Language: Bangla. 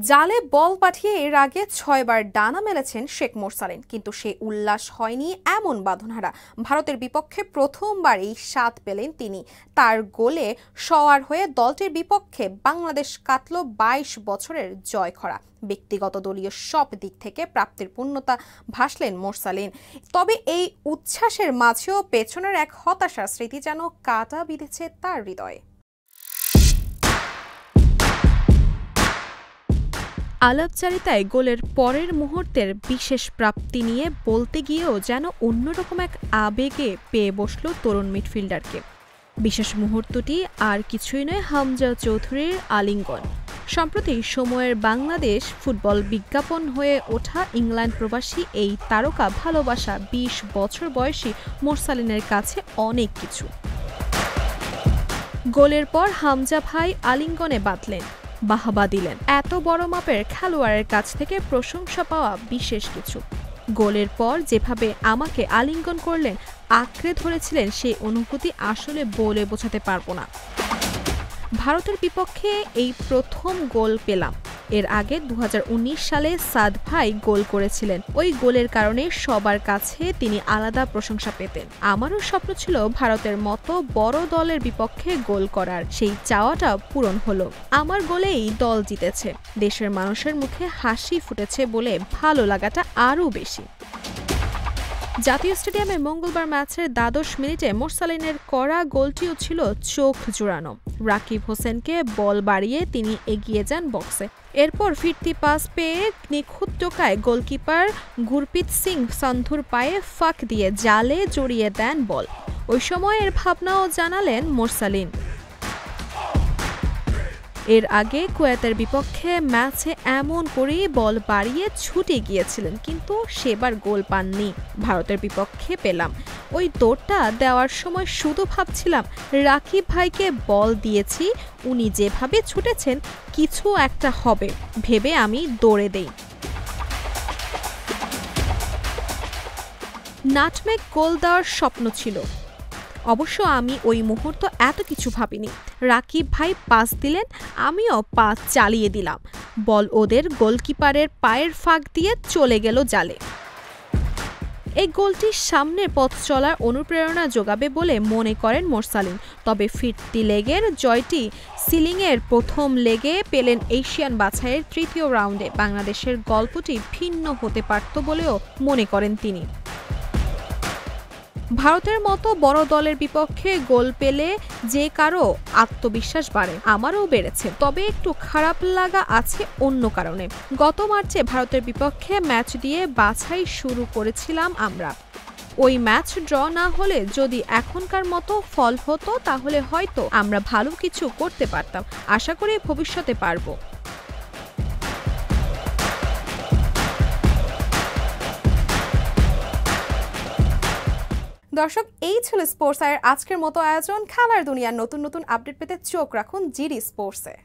জালে বল পাঠিয়ে এর আগে ৬ বার ডানা মেলেছেন শেখ মোরসালিন, কিন্তু সে উল্লাস হয়নি এমন বাঁধনহারা। ভারতের বিপক্ষে প্রথমবারই ৭ পেলেন তিনি। তার গোলে সওয়ার হয়ে দলটির বিপক্ষে বাংলাদেশ কাটল ২২ বছরের জয়খরা। ব্যক্তিগত দলীয় সব দিক থেকে প্রাপ্তির পূর্ণতা ভাসলেন মোরসালিন। তবে এই উচ্ছ্বাসের মাঝেও পেছনের এক হতাশার স্মৃতি যেন কাঁটা বিঁধেছে তার হৃদয়ে। আলাপচারিতায় গোলের পরের মুহূর্তের বিশেষ প্রাপ্তি নিয়ে বলতে গিয়েও যেন অন্যরকম এক আবেগে পেয়ে বসল তরুণ মিডফিল্ডারকে। বিশেষ মুহূর্তটি আর কিছুই নয়, হামজা চৌধুরীর আলিঙ্গন। সম্প্রতি সময়ের বাংলাদেশ ফুটবল বিজ্ঞাপন হয়ে ওঠা ইংল্যান্ড প্রবাসী এই তারকা ভালোবাসা ২০ বছর বয়সী মোরসালিনের কাছে অনেক কিছু। গোলের পর হামজা ভাই আলিঙ্গনে বাঁধলেন, বাহাবা দিলেন। এত বড় মাপের খেলোয়াড়ের কাছ থেকে প্রশংসা পাওয়া বিশেষ কিছু। গোলের পর যেভাবে আমাকে আলিঙ্গন করলেন, আঁকড়ে ধরেছিলেন, সেই অনুভূতি আসলে বলে বোঝাতে পারবো না। ভারতের বিপক্ষে এই প্রথম গোল পেলাম। এর আগে ২০১৯ সালে সাদ ভাই গোল করেছিলেন। ওই গোলের কারণে সবার কাছে তিনি আলাদা প্রশংসা পেতেন। আমারও স্বপ্ন ছিল ভারতের মতো বড় দলের বিপক্ষে গোল করার। সেই চাওয়াটা পূরণ হলো। আমার গোলেই দল জিতেছে। দেশের মানুষের মুখে হাসি ফুটেছে বলে ভালো লাগাটা আরও বেশি। জাতীয় স্টেডিয়ামে মঙ্গলবার ম্যাচের দ্বাদশ মিনিটে মোরসালিনের করা গোলটিও ছিল চোখ জোড়ানো। রাকিব হোসেনকে বল বাড়িয়ে তিনি এগিয়ে যান বক্সে। এরপর ফিরতি পাস পেয়ে নিখুঁত টোকায় গোলকিপার গুরপ্রীত সিং সান্ধুর পায়ে ফাঁক দিয়ে জালে জড়িয়ে দেন বল। ওই সময়ের ভাবনাও জানালেন মোরসালিন। এর আগে কুয়েতের বিপক্ষে ম্যাচে এমন করেই বল বাড়িয়ে ছুটে গিয়েছিলেন, কিন্তু সেবার গোল পাননি। ভারতের বিপক্ষে পেলাম। ওই দৌড়টা দেওয়ার সময় শুধু ভাবছিলাম, রাকিব ভাইকে বল দিয়েছি, উনি যেভাবে ছুটেছেন কিছু একটা হবে ভেবে আমি দৌড়ে দেই। নাটমেগ গোল দেওয়ার স্বপ্ন ছিল। অবশ্য আমি ওই মুহূর্ত এত কিছু ভাবিনি। রাকিব ভাই পাস দিলেন, আমিও পাস চালিয়ে দিলাম। বল ওদের গোলকিপারের পায়ের ফাঁক দিয়ে চলে গেল জালে। এই গোলটি সামনের পথ চলার অনুপ্রেরণা যোগাবে বলে মনে করেন মোরসালিন। তবে ফিরতি লেগের জয়টি সিলিংয়ের প্রথম লেগে পেলেন এশিয়ান বাছাইয়ের তৃতীয় রাউন্ডে। বাংলাদেশের গল্পটি ভিন্ন হতে পারত বলেও মনে করেন তিনি। ভারতের মতো বড় দলের বিপক্ষে গোল পেলে যে কারো আত্মবিশ্বাস বাড়ে, আমারও বেড়েছে। তবে একটু খারাপ লাগা আছে অন্য কারণে। গত মার্চে ভারতের বিপক্ষে ম্যাচ দিয়ে বাছাই শুরু করেছিলাম আমরা। ওই ম্যাচ ড্র না হলে যদি এখনকার মতো ফল হতো, তাহলে হয়তো আমরা ভালো কিছু করতে পারতাম। আশা করি ভবিষ্যতে পারবো। দর্শক, এই ছিল স্পোর্টস আয়ের আজকের মতো আয়োজন। খেলার দুনিয়ার নতুন নতুন আপডেট পেতে চোখ রাখুন জিডি স্পোর্টসে।